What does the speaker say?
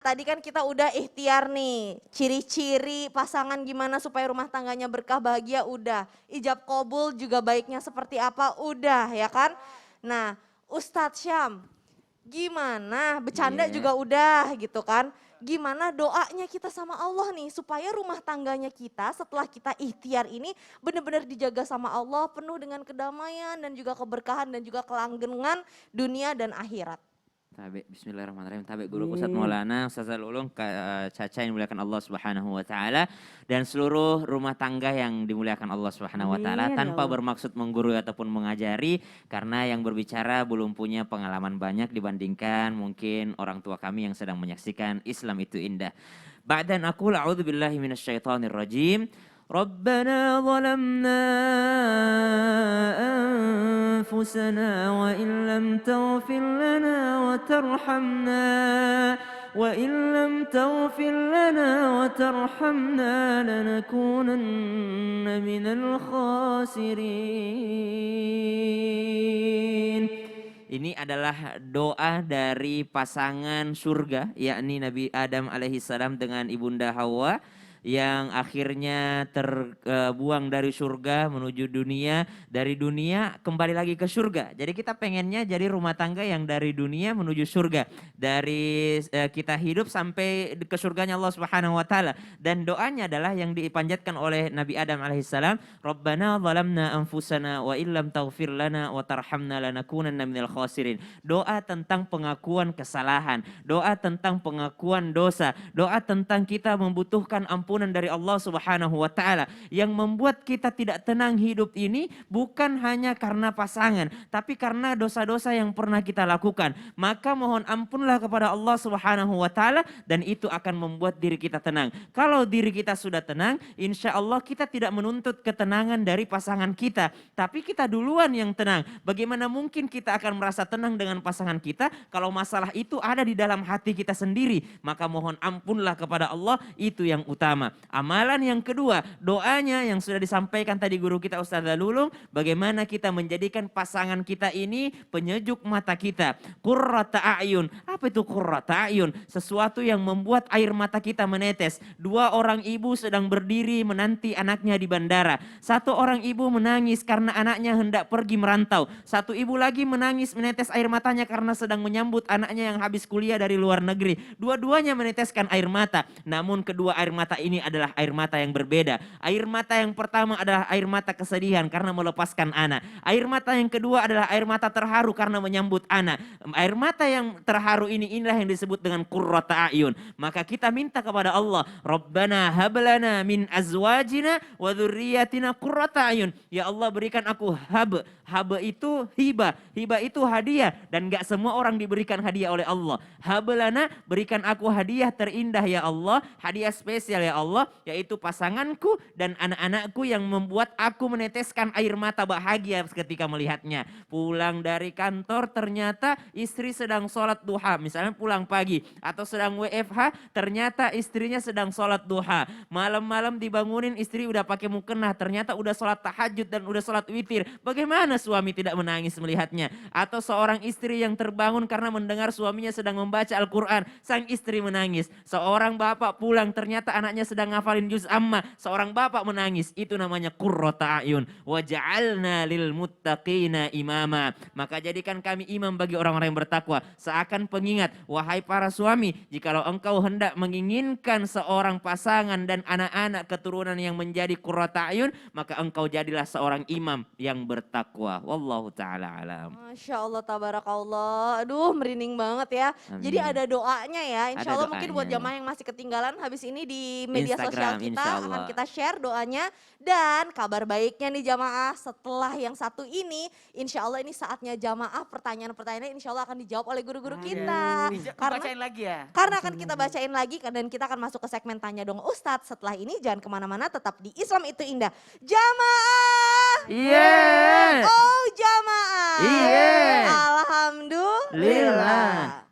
Tadi kan kita udah ikhtiar nih, ciri-ciri pasangan gimana supaya rumah tangganya berkah bahagia udah. Ijab kabul juga baiknya seperti apa udah ya kan. Nah Ustadz Syam, gimana bercanda Iya. juga udah gitu kan. Gimana doanya kita sama Allah nih supaya rumah tangganya kita setelah kita ikhtiar ini benar-benar dijaga sama Allah penuh dengan kedamaian dan juga keberkahan dan juga kelanggengan dunia dan akhirat. Tabe, bismillahirrahmanirrahim. Tabe guru Ustadz Amin. Maulana, Ustadz Ulung, Caca yang dimuliakan Allah Subhanahu wa taala dan seluruh rumah tangga yang dimuliakan Allah Subhanahu wa taala Amin ya tanpa Allah. bermaksud menggurui ataupun mengajari karena yang berbicara belum punya pengalaman banyak dibandingkan mungkin orang tua kami yang sedang menyaksikan Islam itu indah. Ba'dan aqul a'udzubillahi minasyaitonir rajim. ربنا ظلمنا أنفسنا وإن لم تغفر لنا وترحمنا لنكونن من الخاسرين. Ini adalah doa dari pasangan surga, yakni Nabi Adam alaihissalam dengan Ibunda Hawa yang akhirnya terbuang dari surga menuju dunia, dari dunia kembali lagi ke surga. Jadi kita pengennya jadi rumah tangga yang dari dunia menuju surga, dari kita hidup sampai ke surganya Allah Subhanahu wa taala. Dan doanya adalah yang dipanjatkan oleh Nabi Adam alaihissalam, Rabbana zalamna anfusana wa illam taghfir lana wa tarhamna lanakunanna minal khasirin. Doa tentang pengakuan kesalahan, doa tentang pengakuan dosa, doa tentang kita membutuhkan ampunan dari Allah Subhanahu wa taala. Yang membuat kita tidak tenang hidup ini bukan hanya karena pasangan, tapi karena dosa-dosa yang pernah kita lakukan. Maka mohon ampunlah kepada Allah Subhanahu wa taala dan itu akan membuat diri kita tenang. Kalau diri kita sudah tenang, insya Allah kita tidak menuntut ketenangan dari pasangan kita, tapi kita duluan yang tenang. Bagaimana mungkin kita akan merasa tenang dengan pasangan kita kalau masalah itu ada di dalam hati kita sendiri? Maka mohon ampunlah kepada Allah, itu yang utama. Amalan yang kedua, doanya yang sudah disampaikan tadi guru kita Ustaz Lulung, bagaimana kita menjadikan pasangan kita ini penyejuk mata kita. Qurrata a'yun. Apa itu qurrata a'yun? Sesuatu yang membuat air mata kita menetes. Dua orang ibu sedang berdiri menanti anaknya di bandara. Satu orang ibu menangis karena anaknya hendak pergi merantau. Satu ibu lagi menangis menetes air matanya karena sedang menyambut anaknya yang habis kuliah dari luar negeri. Dua-duanya meneteskan air mata. Namun kedua air mata ini adalah air mata yang berbeda. Air mata yang pertama adalah air mata kesedihan karena melepaskan anak. Air mata yang kedua adalah air mata terharu karena menyambut anak. Air mata yang terharu ini inilah yang disebut dengan qurrata a'yun. Maka kita minta kepada Allah, Rabbana hablana min azwajina wa dzurriyyatina qurrata a'yun. Ya Allah, berikan aku hab. Hab itu hibah. Hibah itu hadiah dan gak semua orang diberikan hadiah oleh Allah. Hablana, berikan aku hadiah terindah ya Allah, hadiah spesial ya Allah, yaitu pasanganku dan anak-anakku yang membuat aku meneteskan air mata bahagia ketika melihatnya. Pulang dari kantor ternyata istri sedang sholat duha, misalnya pulang pagi, atau sedang WFH ternyata istrinya sedang sholat duha. Malam-malam dibangunin istri udah pakai mukena, ternyata udah sholat tahajud dan udah sholat witir. Bagaimana suami tidak menangis melihatnya? Atau seorang istri yang terbangun karena mendengar suaminya sedang membaca Al-Quran, sang istri menangis. Seorang bapak pulang ternyata anaknya sedang ngafalin juz amma, seorang bapak menangis. Itu namanya qurrata a'yun. Wa ja'alna lil muttaqina imama. Maka jadikan kami imam bagi orang-orang yang bertakwa. Seakan pengingat, wahai para suami, jikalau engkau hendak menginginkan seorang pasangan dan anak-anak keturunan yang menjadi qurrata a'yun, maka engkau jadilah seorang imam yang bertakwa. Wallahu ta'ala alam. Masya Allah, tabarakallah. Aduh, merinding banget ya. Amin. Jadi ada doanya ya. Insya Ada Allah mungkin buat doanya. jamaah yang masih ketinggalan habis ini di media sosial Instagram, kita insya akan Allah. kita share doanya. Dan kabar baiknya nih jamaah, setelah yang satu ini, insya Allah ini saatnya jamaah pertanyaan-pertanyaannya insya Allah akan dijawab oleh guru-guru kita. Bacain lagi ya. Karena akan kita bacain lagi dan kita akan masuk ke segmen Tanya Dong Ustadz. Setelah ini jangan kemana-mana, tetap di Islam Itu Indah. Jamaah! Iya. Oh jamaah! Iya. Alhamdulillah.